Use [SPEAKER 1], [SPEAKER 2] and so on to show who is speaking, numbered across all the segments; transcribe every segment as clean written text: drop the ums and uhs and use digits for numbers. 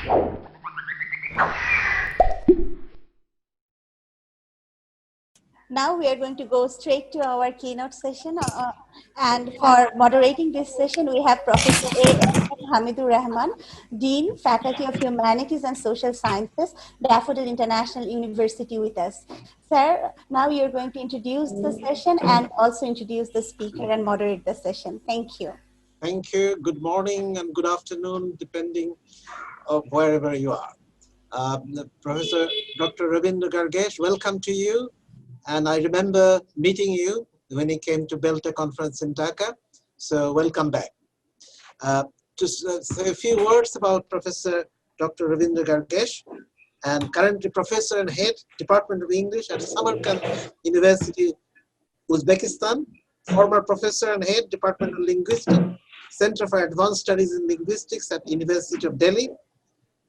[SPEAKER 1] Now we are going to go straight to our keynote session. And for moderating this session, we have Professor A. Hamidur Rahman, Dean, Faculty of Humanities and Social Sciences, Daffodil International University with us. Sir, now you're going to introduce the session and also introduce the speaker and moderate the session. Thank you.
[SPEAKER 2] Thank you. Good morning and good afternoon, depending on wherever you are. Professor Dr. Ravindra Gargesh, welcome to you. And I remember meeting you when he came to BELTA conference in Dhaka. So welcome back. To say a few words about Professor Dr. Ravindra Gargesh, and currently Professor and Head, Department of English at Samarkand University, Uzbekistan, former Professor and Head, Department of Linguistics, Center for Advanced Studies in Linguistics at University of Delhi.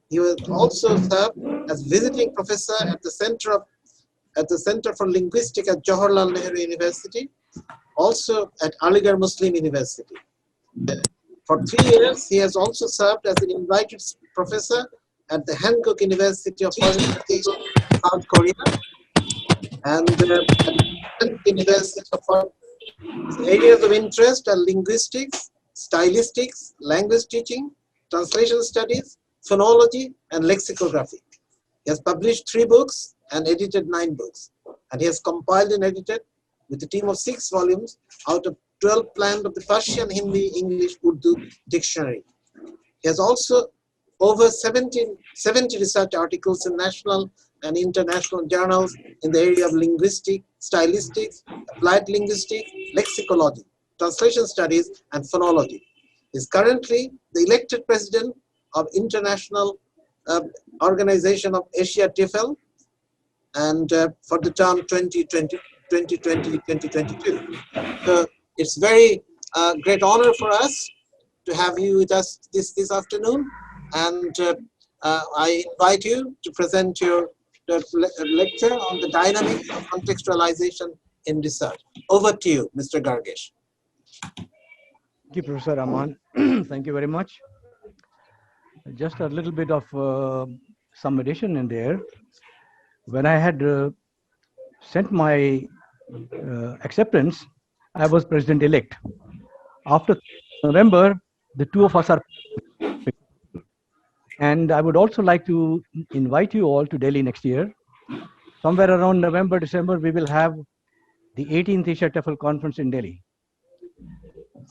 [SPEAKER 2] He was also served as visiting professor at the Center for Linguistics at Jawaharlal Nehru University, also at Aligarh Muslim University. For 3 years, he has also served as an invited professor at the Hankook University of Foreign Affairs, South Korea, and at the University of Foreign. His areas of interest are linguistics, stylistics, language teaching, translation studies, phonology, and lexicography. He has published 3 books and edited 9 books. And he has compiled and edited with a team of 6 volumes out of 12 planned of the Persian, Hindi, English, Urdu dictionary. He has also over 70 research articles in national and international journals in the area of linguistics, stylistics, applied linguistics, lexicology, translation studies, and phonology. He is currently the elected president of International Organization of Asia TEFL, and for the term 2020-2022. So it's very great honor for us to have you with us this afternoon, and I invite you to present your lecture on the dynamics of contextualization in research. Over to you, Mr. Gargesh.
[SPEAKER 3] Thank you, Professor Rahman. Thank you very much. Just a little bit of some addition in there. When I had sent my acceptance, I was president-elect. After November, the 2 of us are. And I would also like to invite you all to Delhi next year. Somewhere around November, December, we will have the 18th Asia TEFL conference in Delhi.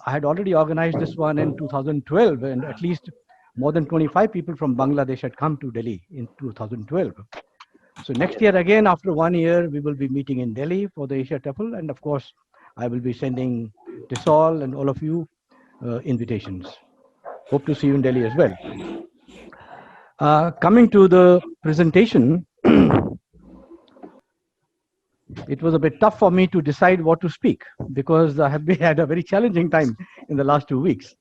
[SPEAKER 3] I had already organized this one in 2012, and at least more than 25 people from Bangladesh had come to Delhi in 2012. So next year again, after 1 year, we will be meeting in Delhi for the Asia TEFL, and of course, I will be sending Tisol and all of you invitations. Hope to see you in Delhi as well. Coming to the presentation, it was a bit tough for me to decide what to speak because I have had a very challenging time in the last 2 weeks.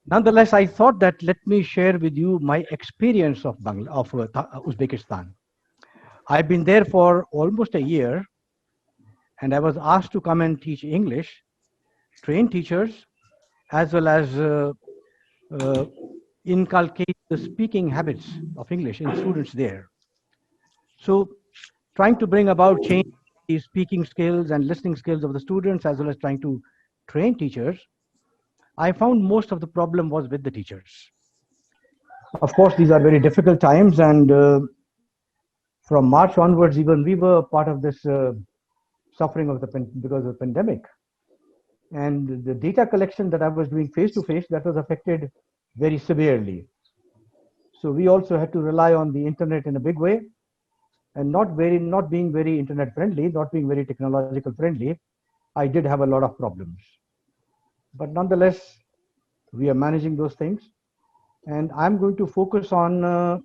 [SPEAKER 3] Nonetheless, I thought that let me share with you my experience of Uzbekistan. I've been there for almost a year, and I was asked to come and teach English, train teachers, as well as inculcate the speaking habits of English in students there. So trying to bring about change in the speaking skills and listening skills of the students, as well as trying to train teachers, I found most of the problem was with the teachers. Of course, these are very difficult times, and from March onwards, even we were part of this suffering because of the pandemic. And the data collection that I was doing face-to-face, that was affected very severely. So we also had to rely on the internet in a big way, and not being very internet friendly, not being very technological friendly, I did have a lot of problems. But nonetheless, we are managing those things. And I'm going to focus on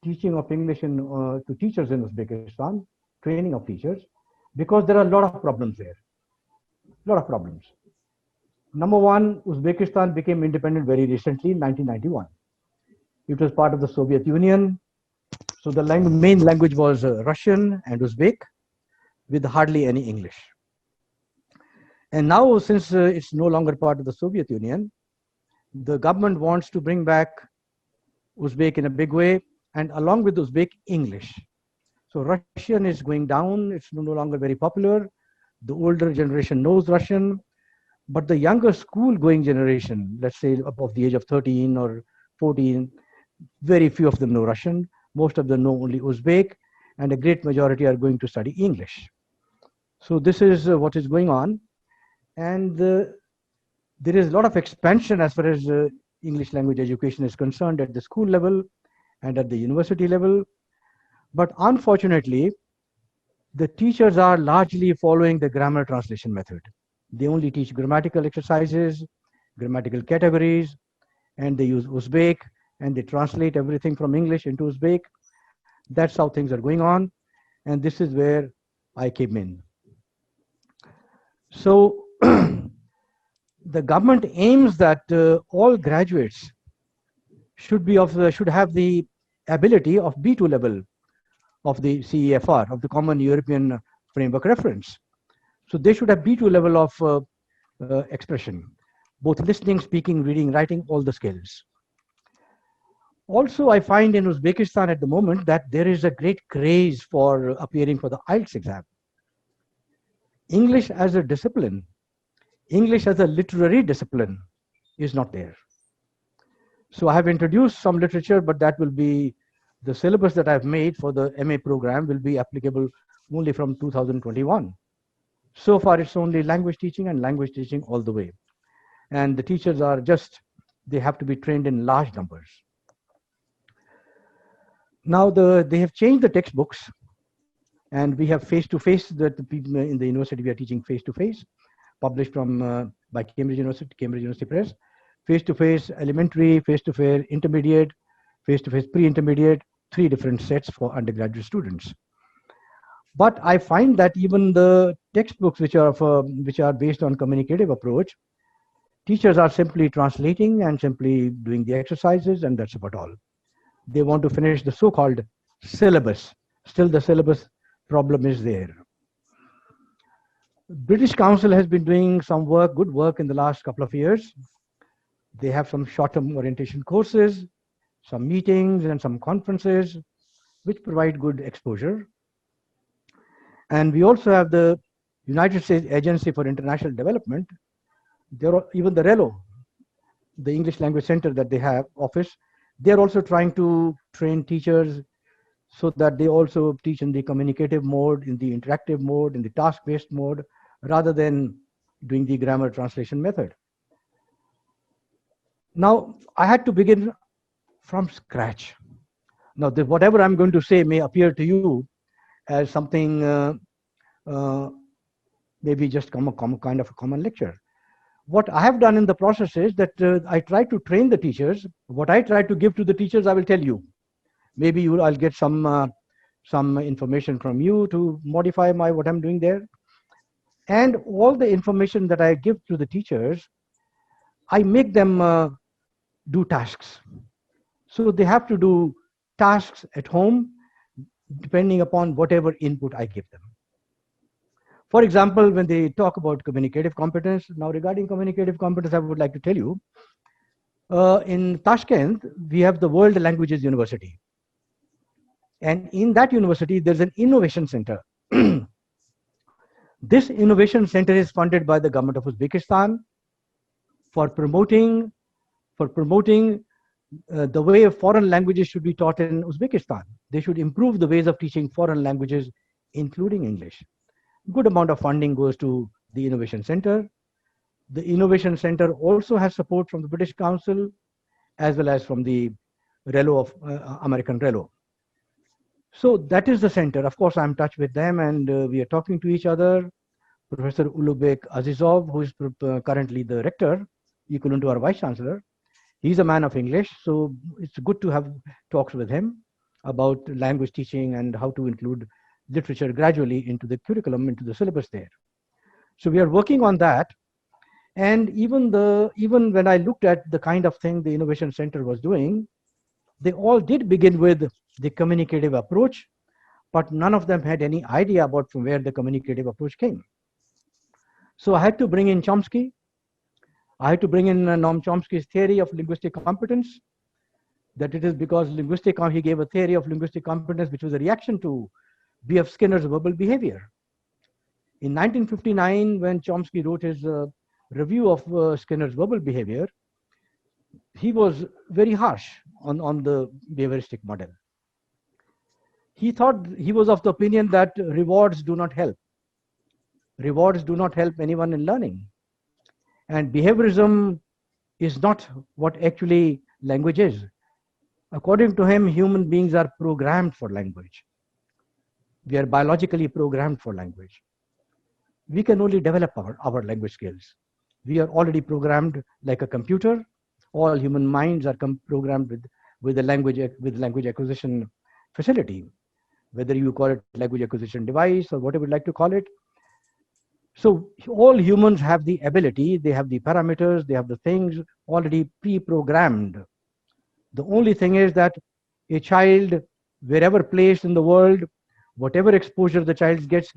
[SPEAKER 3] teaching of English to teachers in Uzbekistan, training of teachers, because there are a lot of problems there. A lot of problems. Number one, Uzbekistan became independent very recently in 1991. It was part of the Soviet Union. So the main language was Russian and Uzbek, with hardly any English. And now, since it's no longer part of the Soviet Union, the government wants to bring back Uzbek in a big way, and along with Uzbek, English. So Russian is going down. It's no longer very popular. The older generation knows Russian, but the younger school-going generation, let's say above the age of 13 or 14, very few of them know Russian. Most of them know only Uzbek, and a great majority are going to study English. So this is what is going on. And there is a lot of expansion as far as English language education is concerned at the school level and at the university level. But unfortunately, the teachers are largely following the grammar translation method. They only teach grammatical exercises, grammatical categories, and they use Uzbek, and they translate everything from English into Uzbek. That's how things are going on. And this is where I came in. So the government aims that all graduates should have the ability of B2 level of the CEFR, of the Common European Framework Reference. So they should have B2 level of expression, both listening, speaking, reading, writing, all the skills. Also, I find in Uzbekistan at the moment that there is a great craze for appearing for the IELTS exam. English as a discipline, English as a literary discipline is not there. So I have introduced some literature, but that will be the syllabus that I've made for the MA program will be applicable only from 2021. So far, it's only language teaching and language teaching all the way. And the teachers are just, they have to be trained in large numbers. Now, they have changed the textbooks, and we have face-to-face, that the people in the university, we are teaching face-to-face, published from by Cambridge University Press, face-to-face elementary, face-to-face intermediate, face-to-face pre-intermediate, 3 different sets for undergraduate students. But I find that even the textbooks which are based on communicative approach, teachers are simply translating and simply doing the exercises, and that's about all. They want to finish the so-called syllabus. Still, the syllabus problem is there. British Council has been doing some work, good work in the last couple of years. They have some short-term orientation courses, some meetings and some conferences, which provide good exposure. And we also have the United States Agency for International Development. There are even the RELO, the English Language Center that they have office. They're also trying to train teachers so that they also teach in the communicative mode, in the interactive mode, in the task-based mode, rather than doing the grammar translation method. Now, I had to begin from scratch. Now, whatever I'm going to say may appear to you as something maybe just kind of a common lecture. What I have done in the process is that I try to train the teachers. What I try to give to the teachers, I will tell you. Maybe I'll get some information from you to modify what I'm doing there. And all the information that I give to the teachers, I make them do tasks. So they have to do tasks at home, depending upon whatever input I give them. For example, when they talk about communicative competence, now regarding communicative competence, I would like to tell you, in Tashkent, we have the World Languages University. And in that university, there's an innovation center. This innovation center is funded by the government of Uzbekistan for promoting the way foreign languages should be taught in Uzbekistan. They should improve the ways of teaching foreign languages, including English. Good amount of funding goes to the Innovation Center. The Innovation Center also has support from the British Council, as well as from the RELO of American RELO. So that is the center. Of course, I'm in touch with them, and we are talking to each other. Professor Ulubek Azizov, who is currently the rector, equivalent to our vice chancellor, he's a man of English, so it's good to have talks with him about language teaching and how to include literature gradually into the curriculum, into the syllabus there. So we are working on that. And even when I looked at the kind of thing the Innovation Center was doing, they all did begin with the communicative approach, but none of them had any idea about from where the communicative approach came. So I had to bring in Chomsky. I had to bring in Noam Chomsky's theory of linguistic competence. that it is because he gave a theory of linguistic competence, which was a reaction to B.F. Skinner's verbal behavior. In 1959, when Chomsky wrote his review of Skinner's verbal behavior, he was very harsh on the behavioristic model. He was of the opinion that rewards do not help. Rewards do not help anyone in learning. And behaviorism is not what actually language is. According to him, human beings are programmed for language. We are biologically programmed for language. We can only develop our language skills. We are already programmed like a computer. All human minds are programmed with the language acquisition facility, whether you call it language acquisition device or whatever you like to call it. So all humans have the ability, they have the parameters, they have the things already pre-programmed. The only thing is that a child, wherever placed in the world, whatever exposure the child gets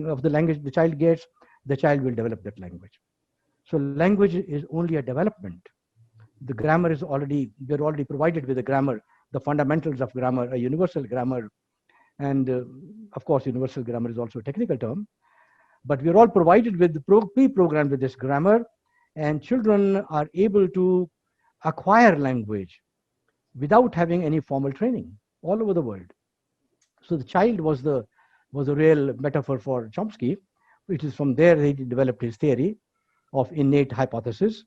[SPEAKER 3] of the language the child gets, the child will develop that language. So language is only a development. The grammar is we're already provided with a grammar, the fundamentals of grammar, a universal grammar. And of course, universal grammar is also a technical term. But we're all provided with pre-programmed with this grammar, and children are able to acquire language without having any formal training all over the world. So the child was a real metaphor for Chomsky, which is from there he developed his theory of innate hypothesis.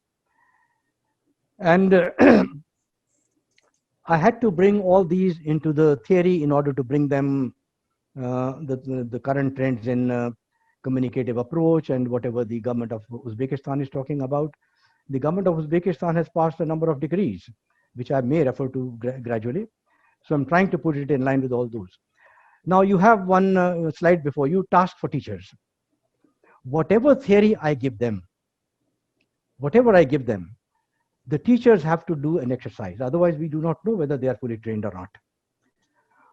[SPEAKER 3] And I had to bring all these into the theory in order to bring them the current trends in communicative approach and whatever the government of Uzbekistan is talking about. The government of Uzbekistan has passed a number of decrees, which I may refer to gradually. So I'm trying to put it in line with all those. Now you have one slide before you, task for teachers. Whatever theory I give them, the teachers have to do an exercise. Otherwise, we do not know whether they are fully trained or not.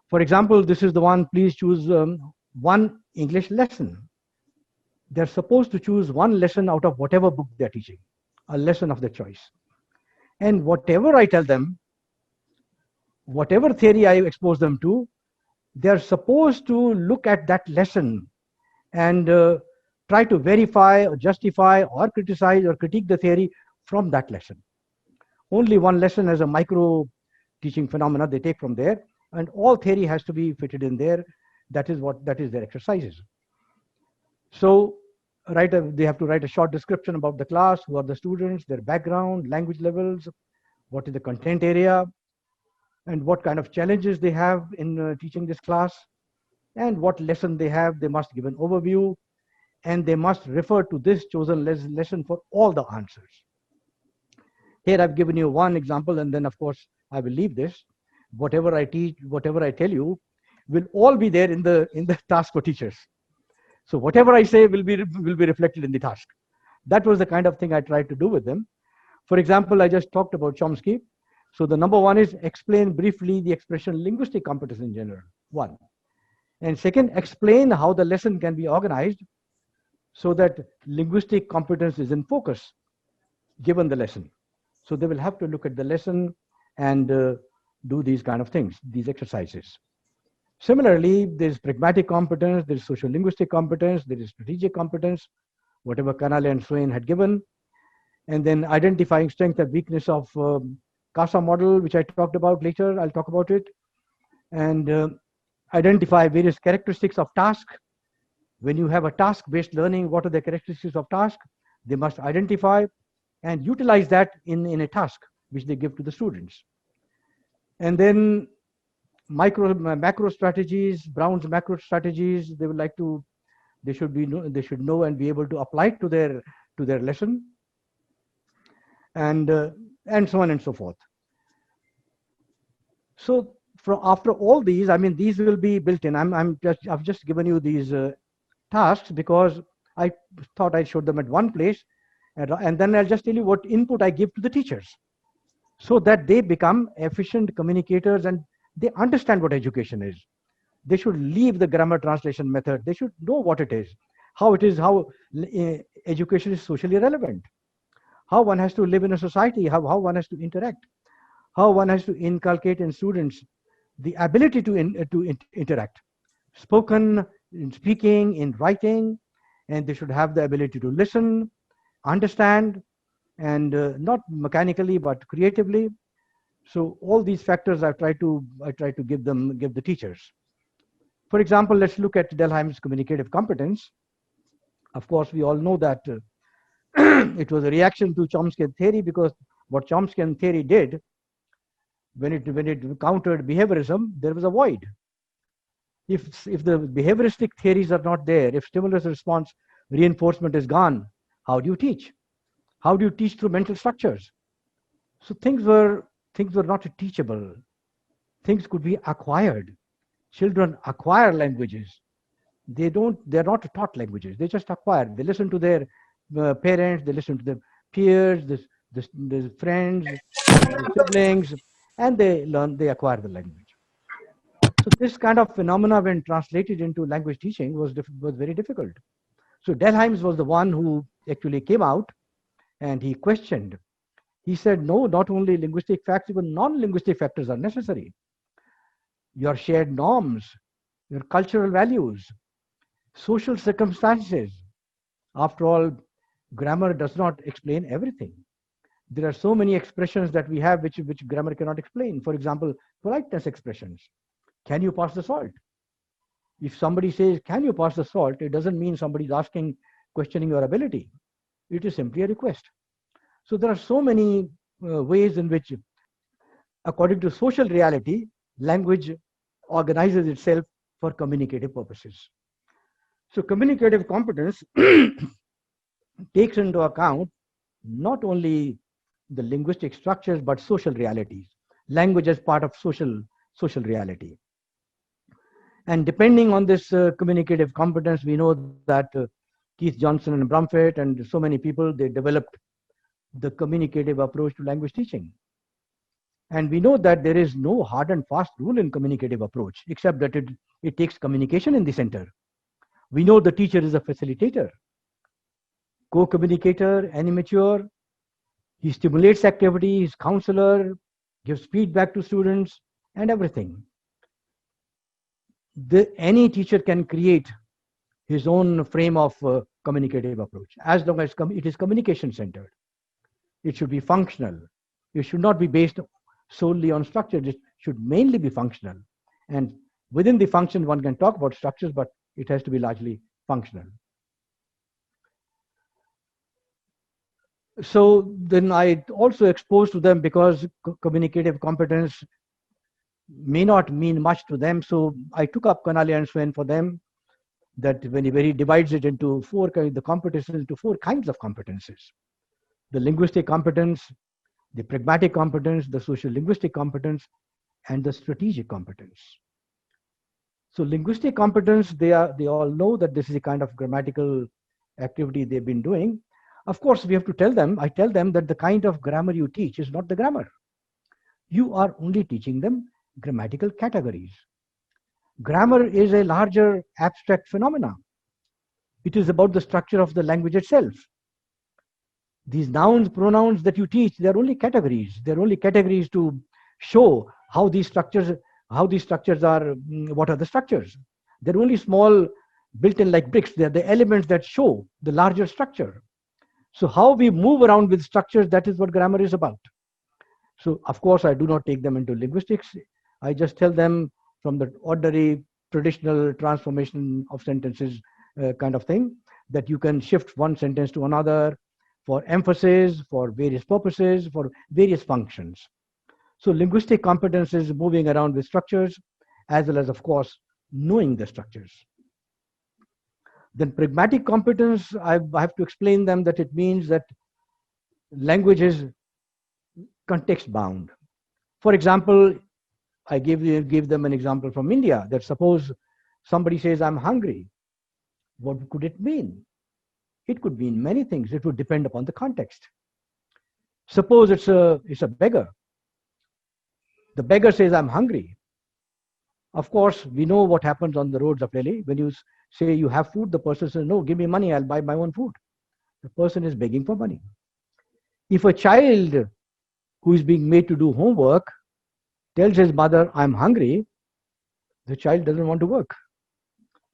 [SPEAKER 3] For example, this is the one, please choose one English lesson. They're supposed to choose one lesson out of whatever book they're teaching, a lesson of their choice. And whatever I tell them, whatever theory I expose them to, they're supposed to look at that lesson and try to verify or justify or criticize or critique the theory from that lesson. Only one lesson as a micro teaching phenomena they take from there, and all theory has to be fitted in there. That is their exercises. So they have to write a short description about the class, who are the students, their background, language levels, what is the content area, and what kind of challenges they have in teaching this class, and what lesson they have. They must give an overview, and they must refer to this chosen lesson for all the answers. Here I've given you one example, and then of course I will leave this. Whatever I teach, whatever I tell you, will all be there in the task for teachers. So whatever I say will be reflected in the task. That was the kind of thing I tried to do with them. For example, I just talked about Chomsky. So the number one is explain briefly the expression linguistic competence in general, one. And second, explain how the lesson can be organized so that linguistic competence is in focus given the lesson. So they will have to look at the lesson and do these kind of things, these exercises. Similarly, there's pragmatic competence, there's social linguistic competence, there is strategic competence, whatever Canale and Swain had given. And then identifying strength and weakness of CASA model, which I talked about later, I'll talk about it. And identify various characteristics of task. When you have a task-based learning, what are the characteristics of task? They must identify and utilize that in a task which they give to the students. And then macro strategies, Brown's macro strategies, they should know and be able to apply it to their lesson, and so on and so forth. So after all these, I mean, these will be built in. I've just given you these tasks because I thought I showed them at one place, and then I'll just tell you what input I give to the teachers, so that they become efficient communicators and they understand what education is. They should leave the grammar translation method. They should know what it is, how education is socially relevant, how one has to live in a society, how one has to interact, how one has to inculcate in students the ability to interact, spoken, in speaking, in writing, and they should have the ability to listen, understand, and not mechanically but creatively. So all these factors I try to give the teachers. For example, let's look at Delheim's communicative competence. Of course, we all know that it was a reaction to Chomsky theory, because what Chomsky theory did, when it countered behaviorism, there was a void. If the behavioristic theories are not there, if stimulus response reinforcement is gone, how do you teach? How do you teach through mental structures? So things were not teachable. Things could be acquired. Children acquire languages. They're not taught languages. They just acquire. They listen to their parents. They listen to their peers, the friends, the siblings, and they acquire the language. So this kind of phenomena, when translated into language teaching, was very difficult. So Delheims was the one who actually came out, and he questioned. He said, no, not only linguistic facts, even non-linguistic factors are necessary. Your shared norms, your cultural values, social circumstances. After all, grammar does not explain everything. There are so many expressions that we have which grammar cannot explain. For example, politeness expressions. Can you pass the salt? If somebody says, can you pass the salt, it doesn't mean somebody's questioning your ability. It is simply a request. So there are so many ways in which, according to social reality, language organizes itself for communicative purposes. So communicative competence takes into account not only the linguistic structures, but social realities. Language as part of social reality. And depending on this communicative competence, we know that Keith Johnson and Brumfitt and so many people, they developed the communicative approach to language teaching. And we know that there is no hard and fast rule in communicative approach, except that it takes communication in the center. We know the teacher is a facilitator, co-communicator, animateur. He stimulates activity, he's counselor, gives feedback to students, and everything. Any teacher can create his own frame of communicative approach, as long as it is communication centered. It should be functional. It should not be based solely on structure. It should mainly be functional. And within the function, one can talk about structures, but it has to be largely functional. So then I also exposed to them, because communicative competence may not mean much to them. So I took up Canale and Swain for them, that when he divides it into the competences into 4 kinds of competences: the linguistic competence, the pragmatic competence, the social linguistic competence, and the strategic competence. So linguistic competence, they all know that this is a kind of grammatical activity they've been doing. Of course, we have to tell them, I tell them that the kind of grammar you teach is not the grammar. You are only teaching them grammatical categories. Grammar is a larger abstract phenomena. It is about the structure of the language itself. These nouns, pronouns that you teach, they're only categories. They're only categories to show how these structures are, what are the structures. They're only small, built-in like bricks. They're the elements that show the larger structure. So how we move around with structures, that is what grammar is about. So of course, I do not take them into linguistics. I just tell them from the ordinary, traditional transformation of sentences kind of thing, that you can shift one sentence to another for emphasis, for various purposes, for various functions. So linguistic competence is moving around with structures, as well as, of course, knowing the structures. Then pragmatic competence, I have to explain them that it means that language is context bound. For example, I give them an example from India, that suppose somebody says, I'm hungry. What could it mean? It could mean many things. It would depend upon the context. Suppose it's a beggar. The beggar says, I'm hungry. Of course, we know what happens on the roads of Delhi. When you say you have food, the person says, no, give me money, I'll buy my own food. The person is begging for money. If a child who is being made to do homework tells his mother, I'm hungry, the child doesn't want to work.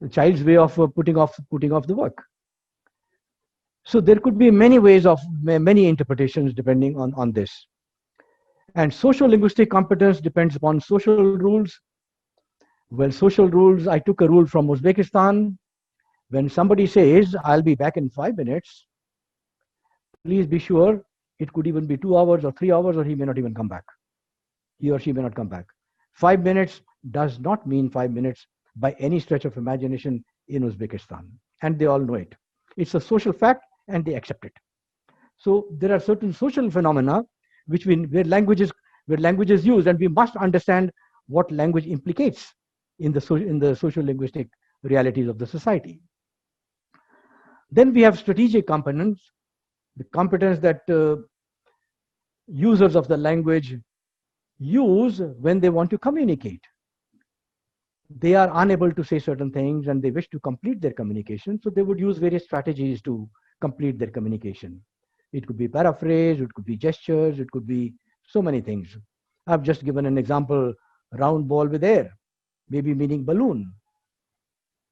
[SPEAKER 3] The child's way of putting off the work. So there could be many ways of many interpretations depending on this. And social linguistic competence depends upon social rules. Well, social rules, I took a rule from Uzbekistan. When somebody says, I'll be back in 5 minutes, please be sure it could even be 2 hours or 3 hours, or he may not even come back. He or she may not come back. 5 minutes does not mean 5 minutes by any stretch of imagination in Uzbekistan. And they all know it. It's a social fact and they accept it. So there are certain social phenomena where language is used, and we must understand what language implicates in the social linguistic realities of the society. Then we have strategic components, the competence that users of the language use when they want to communicate. They are unable to say certain things and they wish to complete their communication, so they would use various strategies to complete their communication. It could be paraphrase, it could be gestures, it could be so many things. I've just given an example, round ball with air, maybe meaning balloon.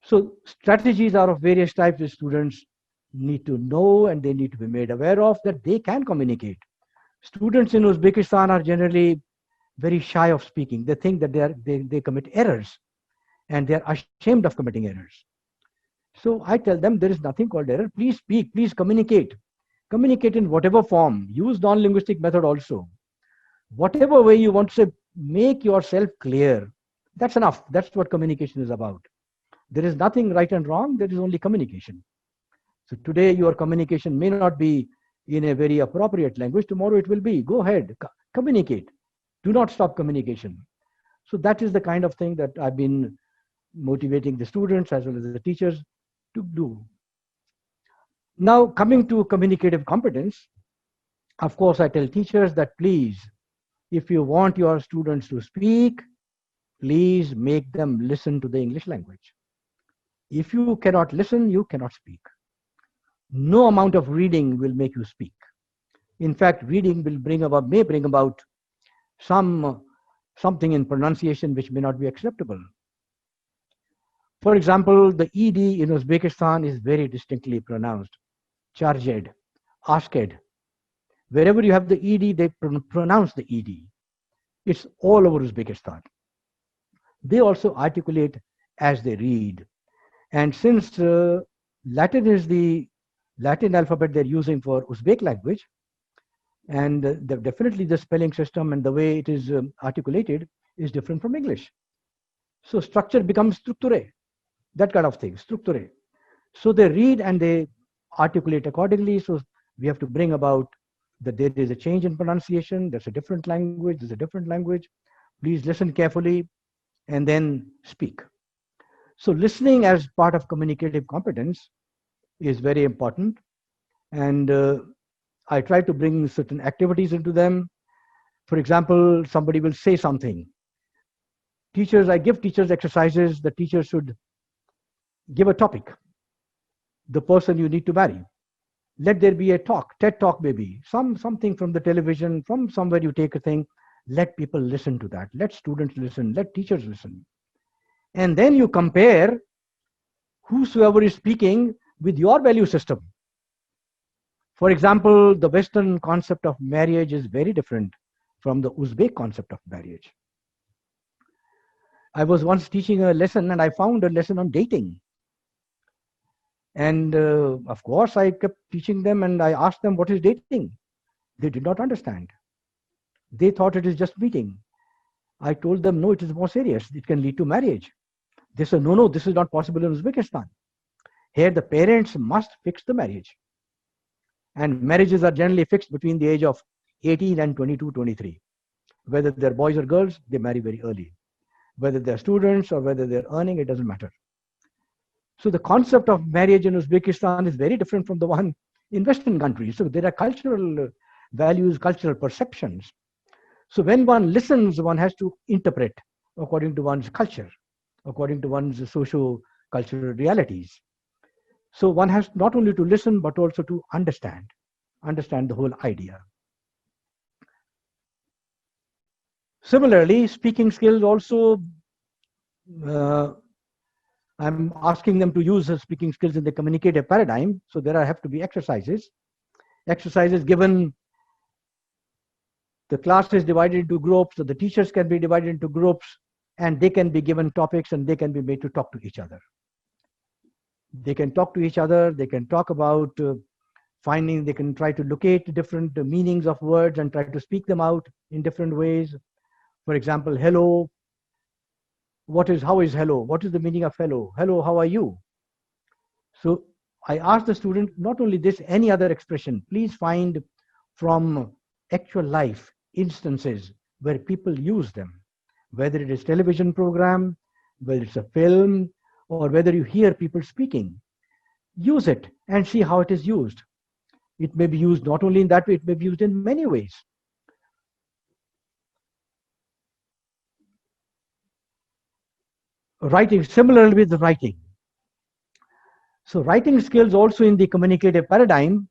[SPEAKER 3] So strategies are of various types that students need to know and they need to be made aware of, that they can communicate. Students in Uzbekistan are generally very shy of speaking. They think that they commit errors and they are ashamed of committing errors. So I tell them there is nothing called error. Please speak, please communicate. Communicate in whatever form. Use non-linguistic method also. Whatever way you want to say, make yourself clear. That's enough. That's what communication is about. There is nothing right and wrong. There is only communication. So today your communication may not be in a very appropriate language. Tomorrow it will be. Go ahead, communicate. Do not stop communication. So that is the kind of thing that I've been motivating the students as well as the teachers to do. Now, coming to communicative competence, of course, I tell teachers that please, if you want your students to speak, please make them listen to the English language. If you cannot listen, you cannot speak. No amount of reading will make you speak. In fact, reading may bring about something in pronunciation which may not be acceptable. For example, the ED in Uzbekistan is very distinctly pronounced. Charged, asked. Wherever you have the ED, they pronounce the ED. It's all over Uzbekistan. They also articulate as they read. And since Latin is the Latin alphabet they're using for Uzbek language, and definitely the spelling system and the way it is articulated is different from English. So structure becomes structure, that kind of thing, structure. So they read and they articulate accordingly. So we have to bring about that there is a change in pronunciation, there's a different language, there's a different language. Please listen carefully and then speak. So listening as part of communicative competence is very important. And I try to bring certain activities into them. For example, somebody will say something. I give teachers exercises. The teacher should give a topic. The person you need to marry. Let there be a talk, TED talk maybe, something from the television, from somewhere you take a thing. Let people listen to that. Let students listen. Let teachers listen. And then you compare whosoever is speaking with your value system. For example, the Western concept of marriage is very different from the Uzbek concept of marriage. I was once teaching a lesson and I found a lesson on dating. And of course, I kept teaching them and I asked them, what is dating? They did not understand. They thought it is just meeting. I told them, no, it is more serious. It can lead to marriage. They said, no, this is not possible in Uzbekistan. Here, the parents must fix the marriage. And marriages are generally fixed between the age of 18 and 22, 23. Whether they're boys or girls, they marry very early. Whether they're students or whether they're earning, it doesn't matter. So the concept of marriage in Uzbekistan is very different from the one in Western countries. So there are cultural values, cultural perceptions. So when one listens, one has to interpret according to one's culture, according to one's socio-cultural realities. So one has not only to listen, but also to understand the whole idea. Similarly, speaking skills also, I'm asking them to use the speaking skills in the communicative paradigm. So there have to be exercises. Exercises given, the class is divided into groups, so the teachers can be divided into groups, and they can be given topics and they can be made to talk to each other. They can talk to each other, they can talk about they can try to locate different meanings of words and try to speak them out in different ways. For example, hello. How is hello? What is the meaning of hello? Hello, how are you? So I asked the student, not only this, any other expression, please find from actual life instances where people use them, whether it is television program, whether it's a film, or whether you hear people speaking. Use it and see how it is used. It may be used not only in that way, it may be used in many ways. Writing, similarly with writing. So writing skills also in the communicative paradigm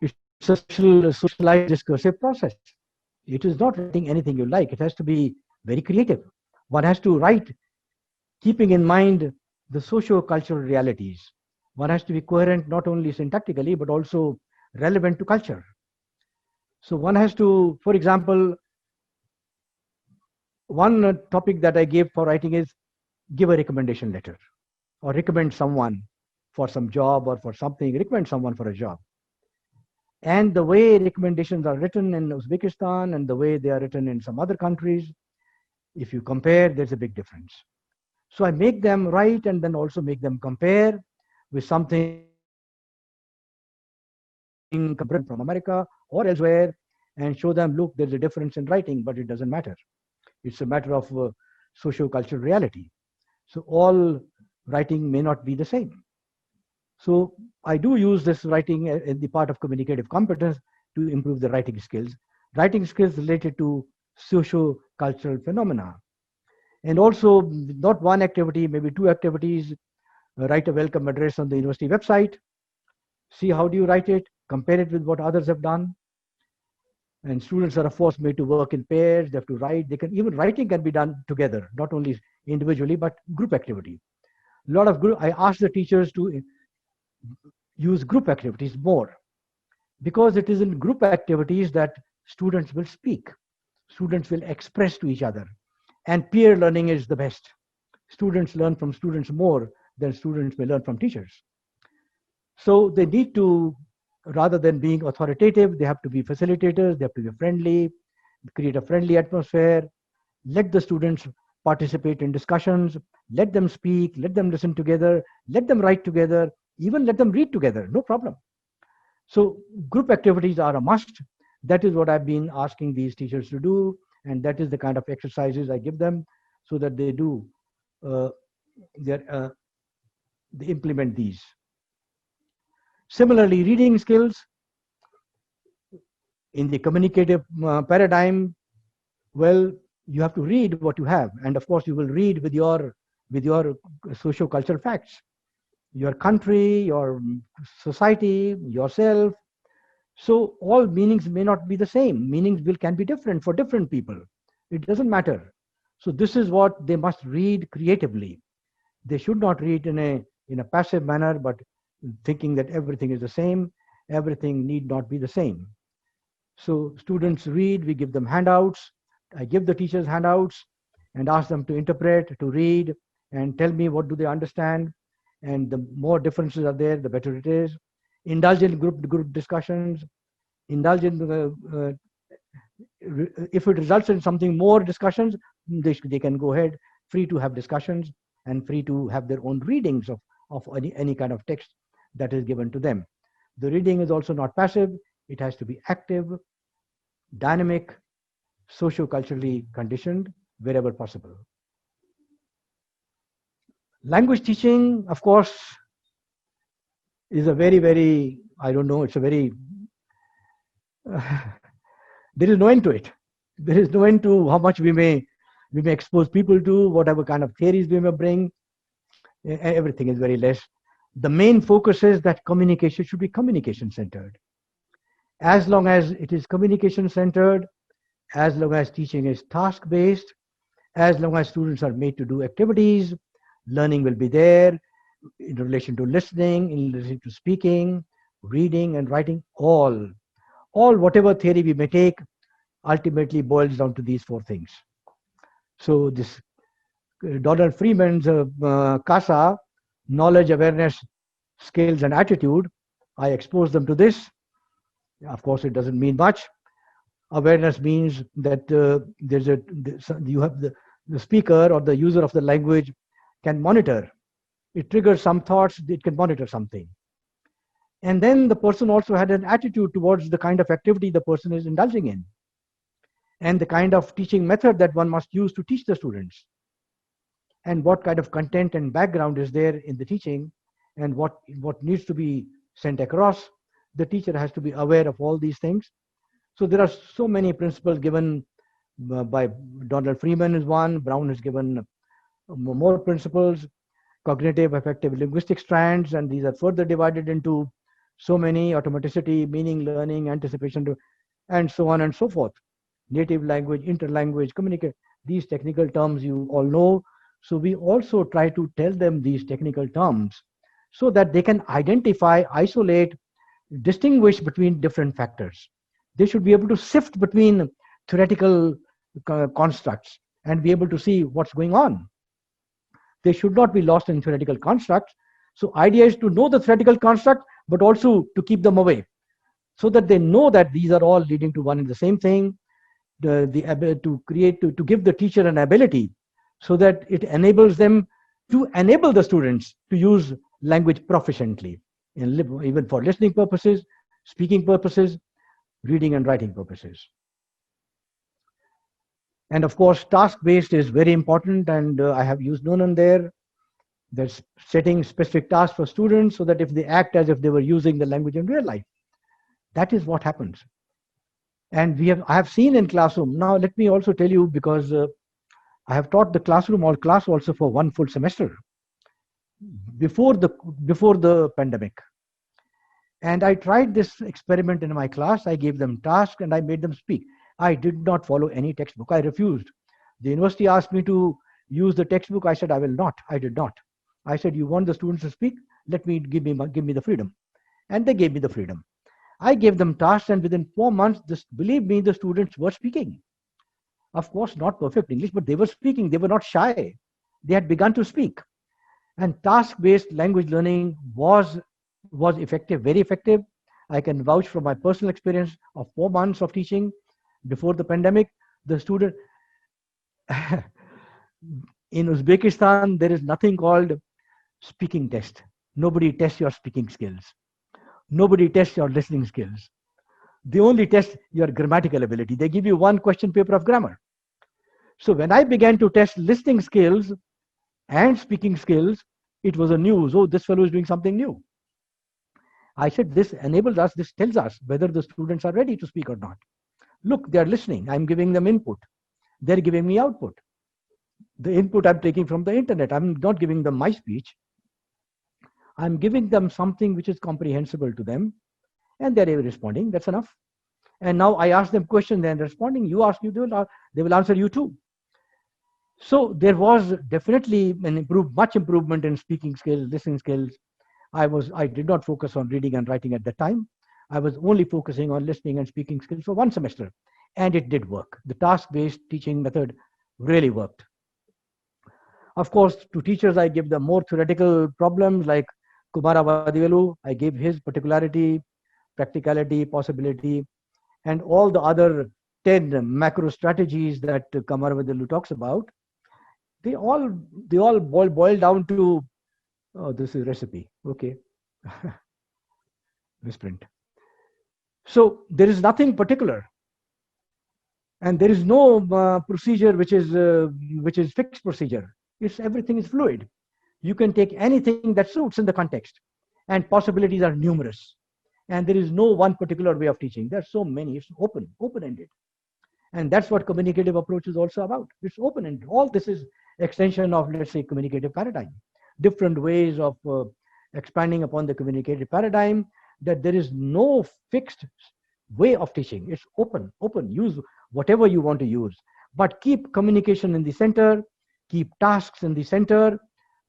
[SPEAKER 3] is a socialized discursive process. It is not writing anything you like. It has to be very creative. One has to write keeping in mind the socio-cultural realities. One has to be coherent not only syntactically, but also relevant to culture. So one has to, for example, one topic that I gave for writing is give a recommendation letter or recommend someone for some job or for something, recommend someone for a job. And the way recommendations are written in Uzbekistan and the way they are written in some other countries, if you compare, there's a big difference. So I make them write and then also make them compare with something from America or elsewhere and show them, look, there's a difference in writing, but it doesn't matter. It's a matter of socio-cultural reality. So all writing may not be the same. So I do use this writing in the part of communicative competence to improve the writing skills. Writing skills related to socio-cultural phenomena. And also not one activity, maybe two activities. Write a welcome address on the university website. See how do you write it, compare it with what others have done. And students are of course made to work in pairs, they have to write. They can, even writing can be done together, not only individually, but group activity. A lot of I ask the teachers to use group activities more, because it is in group activities that students will speak, students will express to each other, and peer learning is the best. Students learn from students more than students may learn from teachers. So they need to, rather than being authoritative, they have to be facilitators, they have to be friendly, create a friendly atmosphere, let the students participate in discussions, let them speak, let them listen together, let them write together, even let them read together, no problem. So group activities are a must. That is what I've been asking these teachers to do, and that is the kind of exercises I give them so that they do, they implement these. Similarly, reading skills in the communicative paradigm, well, you have to read what you have, and of course you will read with your socio-cultural facts, your country, your society, yourself. So all meanings may not be the same. Meanings can be different for different people. It doesn't matter. So this is what they must read creatively. They should not read in a passive manner, but thinking that everything is the same. Everything need not be the same. So students read, we give them handouts. I give the teachers handouts and ask them to interpret, to read, and tell me what do they understand. And the more differences are there, the better it is. Indulge in group discussions. Indulge in, if it results in something more discussions, they can go ahead, free to have discussions and free to have their own readings of any kind of text that is given to them. The reading is also not passive. It has to be active, dynamic, socio-culturally conditioned wherever possible. Language teaching, of course, is a very, I don't know, it's a very, there is no end to it. There is no end to how much we may expose people to, whatever kind of theories we may bring. Everything is very less. The main focus is that communication should be communication centered. As long as it is communication centered, as long as teaching is task-based, as long as students are made to do activities, learning will be there in relation to listening, in relation to speaking, reading and writing, all whatever theory we may take ultimately boils down to these four things. So this Donald Freeman's CASA, knowledge, awareness, skills, and attitude, I expose them to this. Of course, it doesn't mean much. Awareness means that you have the speaker or the user of the language can monitor. It triggers some thoughts, it can monitor something. And then the person also had an attitude towards the kind of activity the person is indulging in and the kind of teaching method that one must use to teach the students, and what kind of content and background is there in the teaching, and what needs to be sent across. The teacher has to be aware of all these things. So there are so many principles given by Donald Freeman is one, Brown has given more principles, cognitive, affective, linguistic strands, and these are further divided into so many: automaticity, meaning, learning, anticipation, and so on and so forth. Native language, interlanguage, communicate, these technical terms you all know. So we also try to tell them these technical terms so that they can identify, isolate, distinguish between different factors. They should be able to sift between theoretical constructs and be able to see what's going on. They should not be lost in theoretical constructs. So idea is to know the theoretical construct, but also to keep them away so that they know that these are all leading to one and the same thing. The ability to create, to give the teacher an ability so that it enables them to enable the students to use language proficiently, even for listening purposes, speaking purposes, reading and writing purposes. And of course, task-based is very important, and I have used Noonan there. There's setting specific tasks for students so that if they act as if they were using the language in real life, that is what happens. And I have seen in classroom. Now, let me also tell you, because I have taught the classroom or class also for one full semester before the pandemic. And I tried this experiment in my class. I gave them tasks and I made them speak. I did not follow any textbook. I refused. The university asked me to use the textbook. I said, I will not. I did not. I said, you want the students to speak? Give me the freedom. And they gave me the freedom. I gave them tasks, and within 4 months, believe me, the students were speaking. Of course, not perfect English, but they were speaking. They were not shy. They had begun to speak. And task-based language learning was effective, very effective. I can vouch from my personal experience of 4 months of teaching before the pandemic. The student in Uzbekistan, there is nothing called speaking test. Nobody tests your speaking skills. Nobody tests your listening skills. They only test your grammatical ability. They give you one question paper of grammar. So when I began to test listening skills and speaking skills, it was a news. Oh, this fellow is doing something new. I said, this enables us, this tells us whether the students are ready to speak or not. Look, they're listening. I'm giving them input. They're giving me output. The input I'm taking from the internet. I'm not giving them my speech. I'm giving them something which is comprehensible to them, and they're responding. That's enough. And now I ask them questions, they're responding. You ask, they will answer you too. So there was definitely much improvement in speaking skills, listening skills. I did not focus on reading and writing at that time. I was only focusing on listening and speaking skills for 1 semester, and it did work. The task-based teaching method really worked. Of course, to teachers, I give them more theoretical problems like Kumara Vadivelu. I gave his particularity, practicality, possibility, and all the other 10 macro strategies that Kumara Vadivelu talks about. They all boil down to, oh, this is recipe. Okay. Misprint. So there is nothing particular, and there is no procedure which is fixed procedure. Everything is fluid. You can take anything that suits in the context, and possibilities are numerous. And there is no one particular way of teaching. There are so many. It's open-ended. And that's what communicative approach is also about. It's open-ended. All this is extension of, let's say, communicative paradigm. Different ways of expanding upon the communicative paradigm, that there is no fixed way of teaching. It's open. Use whatever you want to use. But keep communication in the center, keep tasks in the center,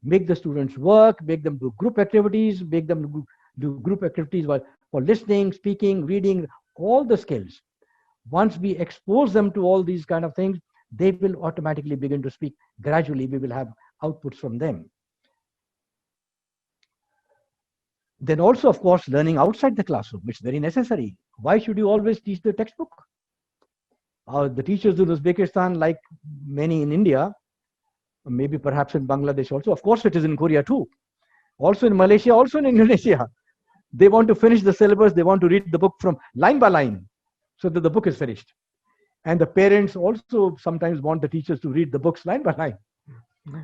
[SPEAKER 3] make the students work, make them do group activities, make them do group activities for listening, speaking, reading, all the skills. Once we expose them to all these kind of things, they will automatically begin to speak. Gradually, we will have outputs from them. Then also, of course, learning outside the classroom, it's very necessary. Why should you always teach the textbook? The teachers in Uzbekistan, like many in India, maybe perhaps in Bangladesh also, of course it is in Korea too, also in Malaysia, also in Indonesia, they want to finish the syllabus, they want to read the book from line by line so that the book is finished. And the parents also sometimes want the teachers to read the books line by line.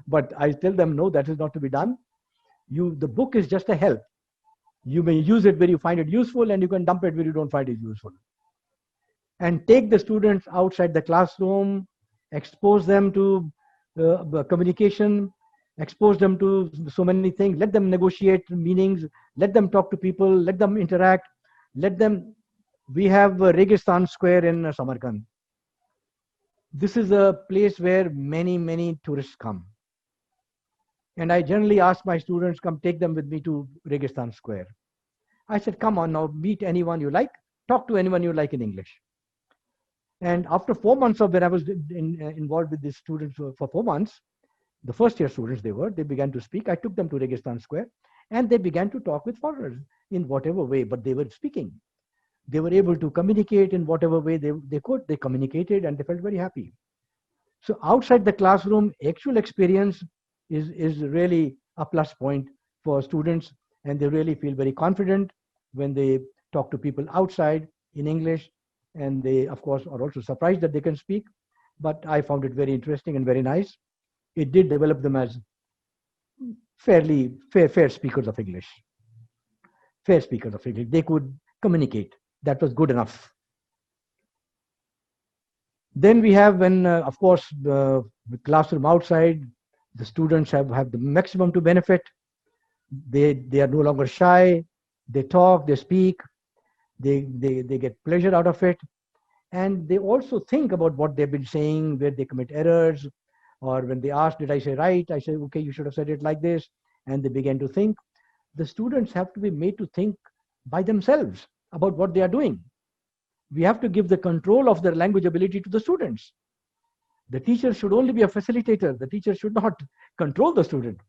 [SPEAKER 3] But I tell them, no, that is not to be done. The book is just a help. You may use it where you find it useful, and you can dump it where you don't find it useful. And take the students outside the classroom, expose them to communication, expose them to so many things, let them negotiate meanings, let them talk to people, let them interact, we have Registan Square in Samarkand. This is a place where many tourists come. And I generally ask my students, come take them with me to Registan Square. I said, come on now, meet anyone you like, talk to anyone you like in English. And after 4 months of when I was involved with these students for 4 months, the first year students they began to speak. I took them to Registan Square and they began to talk with foreigners in whatever way, but they were speaking. They were able to communicate in whatever way they could. They communicated and they felt very happy. So outside the classroom, actual experience is really a plus point for students, and they really feel very confident when they talk to people outside in English. And they, of course, are also surprised that they can speak. But I found it very interesting and very nice. It did develop them as fairly fair speakers of English. Fair speakers of English. They could communicate. That was good enough. Then we have when, of course, the classroom outside, the students have the maximum to benefit. They are no longer shy. They talk, they speak. They get pleasure out of it. And they also think about what they've been saying, where they commit errors, or when they ask, did I say right? I say, okay, you should have said it like this. And they begin to think. The students have to be made to think by themselves about what they are doing. We have to give the control of their language ability to the students. The teacher should only be a facilitator. The teacher should not control the student.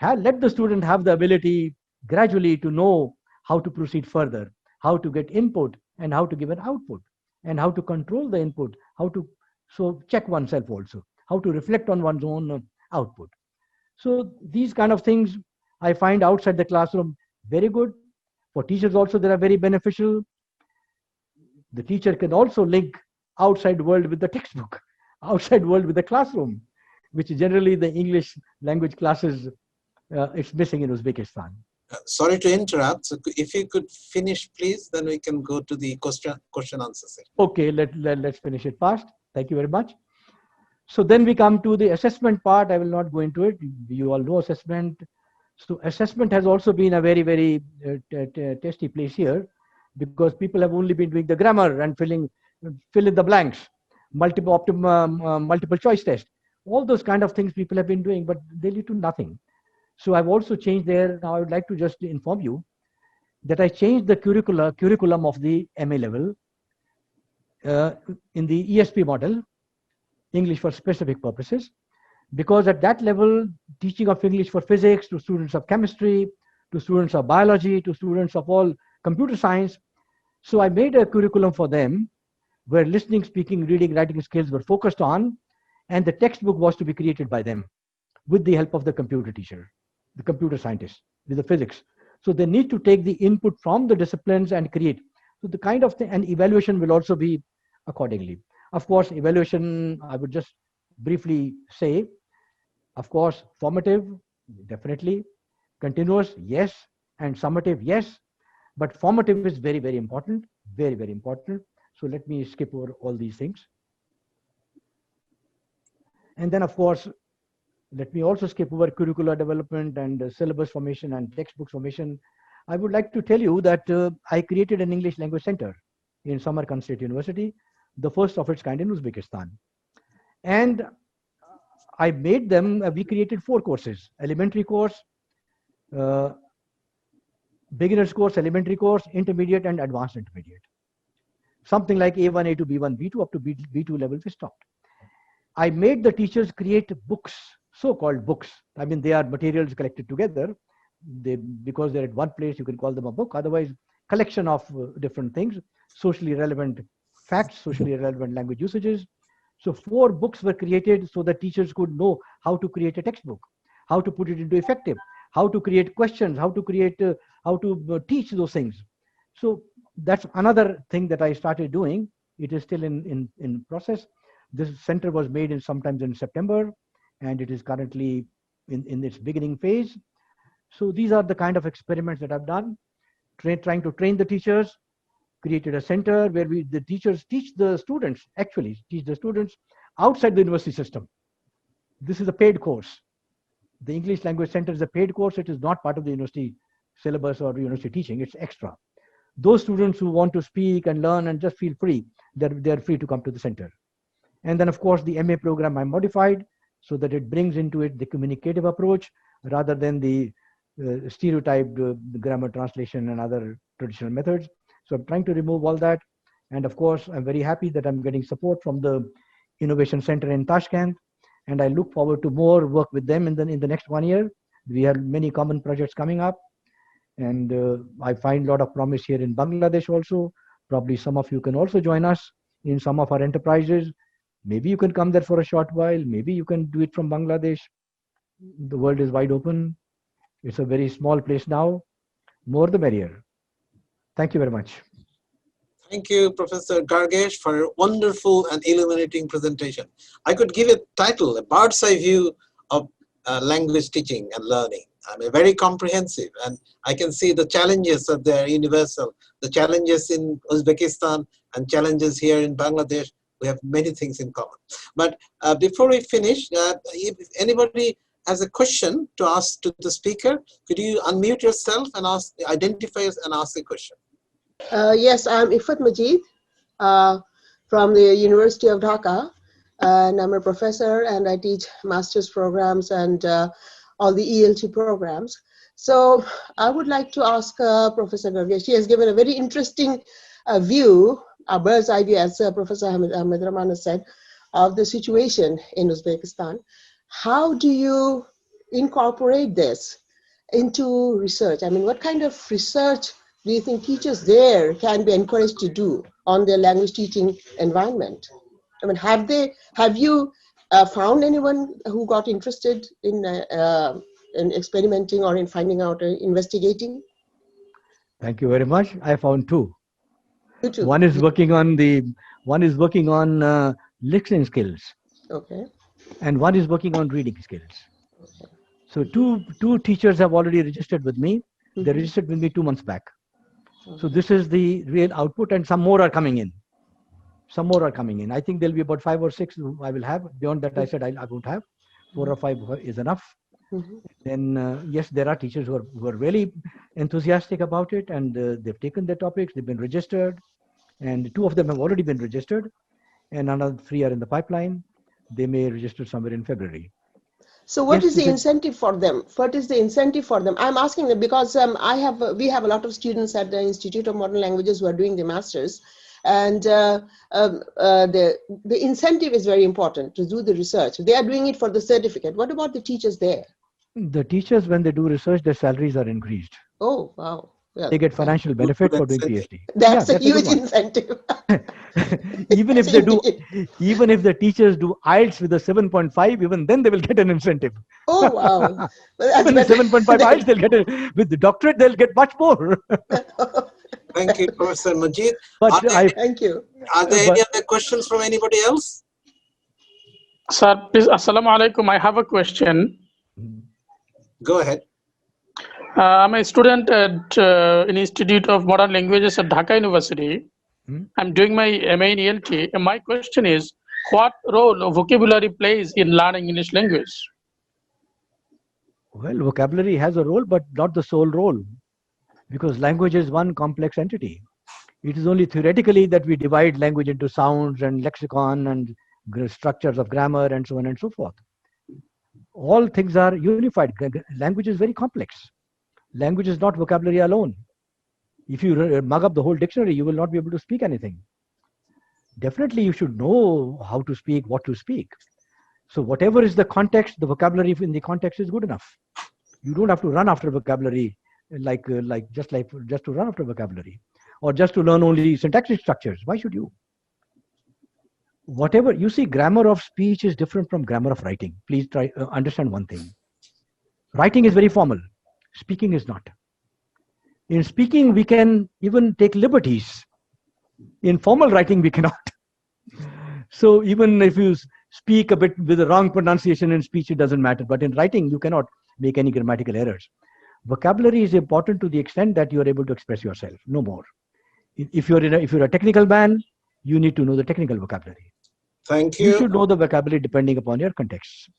[SPEAKER 3] Let the student have the ability gradually to know how to proceed further, how to get input and how to give an output, and how to control the input, how to check oneself also, how to reflect on one's own output. So these kind of things I find outside the classroom very good. For teachers also, they are very beneficial. The teacher can also link outside world with the textbook, outside world with the classroom, which generally the English language classes it's missing in Uzbekistan.
[SPEAKER 2] Sorry to interrupt. So if you could finish, please, then we can go to the question answer session.
[SPEAKER 3] Okay, let's finish it fast. Thank you very much. So then we come to the assessment part. I will not go into it. You all know assessment. So assessment has also been a very testy place here, because people have only been doing the grammar and fill in the blanks, multiple choice test. All those kind of things people have been doing, but they lead to nothing. So I've also changed there. Now I would like to just inform you that I changed the curriculum of the MA level in the ESP model, English for specific purposes, because at that level, teaching of English for physics to students of chemistry, to students of biology, to students of all computer science. So I made a curriculum for them where listening, speaking, reading, writing skills were focused on, and the textbook was to be created by them with the help of the computer teacher, the computer scientist, with the physics. So they need to take the input from the disciplines and create. So the kind of thing, and evaluation will also be accordingly. Of course, evaluation, I would just briefly say, of course, formative, definitely, continuous, yes, and summative, yes, but formative is very important, very important. So let me skip over all these things. And then, of course, let me also skip over curricular development and syllabus formation and textbook formation. I would like to tell you that I created an English language center in Samarkand State University. the first of its kind in Uzbekistan. And I made them, we created 4 courses: elementary course, beginner's course, elementary course, intermediate, and advanced intermediate. Something like A1, A2, B1, B2, up to B2 level we stopped. I made the teachers create books, so-called books. I mean, they are materials collected together. Because they're at one place, you can call them a book. Otherwise, collection of different things, socially relevant facts, socially relevant language usages. So 4 books were created so that teachers could know how to create a textbook, how to put it into effective, how to create questions, how to create, how to teach those things. So that's another thing that I started doing. It is still in process. This center was made sometimes in September, and it is currently in its beginning phase. So these are the kind of experiments that I've done, trying to train the teachers, created a center where the teachers teach the students outside the university system. This is a paid course. The English Language Center is a paid course. It is not part of the university syllabus or university teaching. It's extra. Those students who want to speak and learn and just feel free, they're free to come to the center. And then, of course, the MA program I modified so that it brings into it the communicative approach rather than the stereotyped grammar translation and other traditional methods. So I'm trying to remove all that. And of course, I'm very happy that I'm getting support from the Innovation Center in Tashkent. And I look forward to more work with them in the next 1 year. We have many common projects coming up. And I find a lot of promise here in Bangladesh also. Probably some of you can also join us in some of our enterprises. Maybe you can come there for a short while. Maybe you can do it from Bangladesh. The world is wide open. It's a very small place now. More the merrier. Thank you very much.
[SPEAKER 2] Thank you, Professor Gargesh, for a wonderful and illuminating presentation. I could give a title, a bird's eye view of language teaching and learning. I mean, very comprehensive, and I can see the challenges that they're universal. The challenges in Uzbekistan and challenges here in Bangladesh, we have many things in common. But before we finish, if anybody has a question to ask to the speaker, could you unmute yourself and identify and ask a question?
[SPEAKER 4] Yes, I'm Ifat Majid from the University of Dhaka, and I'm a professor and I teach master's programs and all the ELT programs. So I would like to ask Professor Gargesh. She has given a very interesting view, a bird's eye view, as Professor Ahmed Rahman has said, of the situation in Uzbekistan. How do you incorporate this into research? I mean, what kind of research do you think teachers there can be encouraged to do on their language teaching environment? I mean, have you found anyone who got interested in experimenting or in finding out or investigating?
[SPEAKER 3] Thank you very much. I found 2.
[SPEAKER 4] You too.
[SPEAKER 3] One is working on listening skills.
[SPEAKER 4] Okay.
[SPEAKER 3] And one is working on reading skills. Okay. So two teachers have already registered with me. Mm-hmm. They registered with me 2 months back. Okay. So this is the real output, and some more are coming in. I think there'll be about 5 or 6 I will have. Beyond that, I said I won't have. 4 or 5 is enough. Mm-hmm. Then yes, there are teachers who are really enthusiastic about it, and they've taken their topics. They've been registered, and 2 of them have already been registered, and another 3 are in the pipeline. They may register somewhere in February.
[SPEAKER 4] So what is the incentive for them? What is the incentive for them? I'm asking them because we have a lot of students at the Institute of Modern Languages who are doing the masters, and the incentive is very important to do the research. They are doing it for the certificate. What about the teachers there?
[SPEAKER 3] The teachers, when they do research, their salaries are increased.
[SPEAKER 4] Oh, wow. Well,
[SPEAKER 3] they get financial benefit for doing PhD.
[SPEAKER 4] That's a huge incentive.
[SPEAKER 3] Even if the teachers do IELTS with a 7.5, even then they will get an incentive.
[SPEAKER 4] Oh, wow.
[SPEAKER 3] Well, even the 7.5 IELTS, they'll get it. With the doctorate, they'll get much more.
[SPEAKER 2] Thank you, Professor Majid.
[SPEAKER 4] Thank you.
[SPEAKER 2] Are there any other questions from anybody else?
[SPEAKER 5] Sir, please, Assalamu alaikum. I have a question.
[SPEAKER 2] Go ahead.
[SPEAKER 5] I'm a student at an Institute of Modern Languages at Dhaka University. I'm doing my MA in ELT. And my question is, what role vocabulary plays in learning English language?
[SPEAKER 3] Well, vocabulary has a role, but not the sole role, because language is one complex entity. It is only theoretically that we divide language into sounds and lexicon and structures of grammar and so on and so forth. All things are unified. Language is very complex. Language is not vocabulary alone. If you mug up the whole dictionary, you will not be able to speak anything. Definitely, you should know how to speak, what to speak. So whatever is the context, the vocabulary in the context is good enough. You don't have to run after vocabulary just to run after vocabulary, or just to learn only syntactic structures. Why should you? Whatever you see, grammar of speech is different from grammar of writing. Please try understand one thing. Writing is very formal. Speaking is not. In speaking, we can even take liberties. In formal writing, we cannot. So even if you speak a bit with the wrong pronunciation in speech, it doesn't matter. But in writing, you cannot make any grammatical errors. Vocabulary is important to the extent that you are able to express yourself, no more. If you're a technical man, you need to know the technical vocabulary.
[SPEAKER 2] Thank you.
[SPEAKER 3] You should know the vocabulary depending upon your context.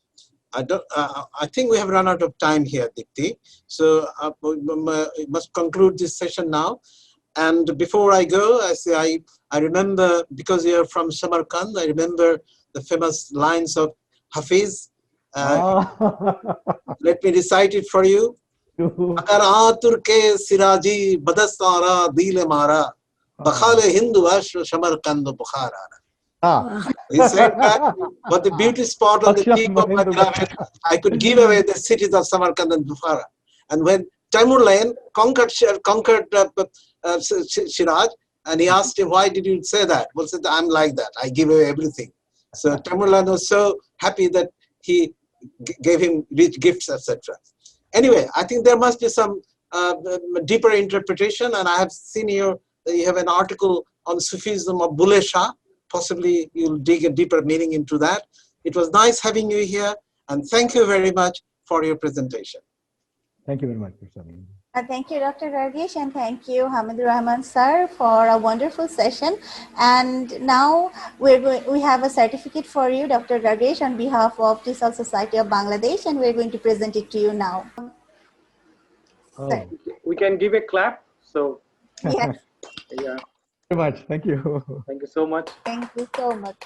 [SPEAKER 2] I think we have run out of time here, Dipti. So we must conclude this session now. And before I go, I remember, because you're from Samarkand, I remember the famous lines of Hafiz. Let me recite it for you. Agar aatur ke siraji badastara dil mara bakhale hindu ash Samarkand bukhara. He said that, but the beauty spot on the tip of my pyramid, I could give away the cities of Samarkand and Bukhara. And when Tamerlane conquered Siraj, and he asked him, why did you say that? Well, said, I'm like that. I give away everything. So Tamerlane was so happy that he gave him rich gifts, etc. Anyway, I think there must be some deeper interpretation, and I have seen you have an article on Sufism of Bulleh Shah. Possibly you'll dig a deeper meaning into that. It was nice having you here, and thank you very much for your presentation.
[SPEAKER 3] Thank you very much, Mr. Amin.
[SPEAKER 1] Thank you, Dr. Gargesh, and thank you, Hamidur Rahman sir, for a wonderful session. And now we have a certificate for you, Dr. Gargesh, on behalf of TESOL Society of Bangladesh, and we're going to present it to you now.
[SPEAKER 3] Oh.
[SPEAKER 6] We can give a clap. So,
[SPEAKER 1] yes.
[SPEAKER 6] Yeah.
[SPEAKER 3] Very much. Thank you.
[SPEAKER 6] Thank you so much.
[SPEAKER 1] Thank you so much.